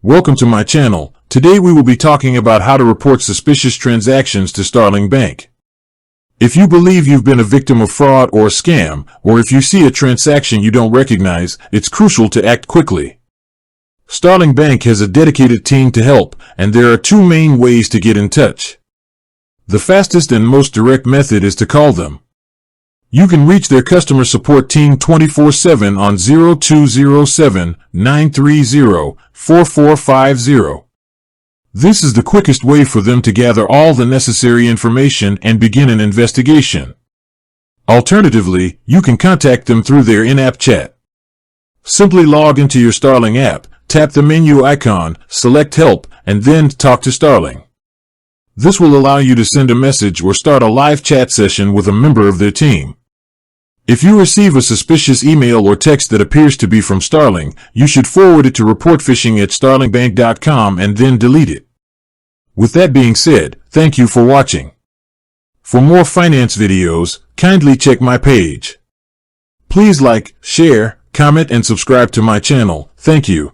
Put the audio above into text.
Welcome to my channel. Today we will be talking about how to report suspicious transactions to Starling Bank. If you believe you've been a victim of fraud or a scam, or if you see a transaction you don't recognize, it's crucial to act quickly. Starling Bank has a dedicated team to help, and there are two main ways to get in touch. The fastest and most direct method is to call them. You can reach their customer support team 24/7 on 0207-930-4450. This is the quickest way for them to gather all the necessary information and begin an investigation. Alternatively, you can contact them through their in-app chat. Simply log into your Starling app, tap the menu icon, select Help, and then Talk to Starling. This will allow you to send a message or start a live chat session with a member of their team. If you receive a suspicious email or text that appears to be from Starling, you should forward it to reportphishing@starlingbank.com and then delete it. With that being said, thank you for watching. For more finance videos, kindly check my page. Please like, share, comment, and subscribe to my channel. Thank you.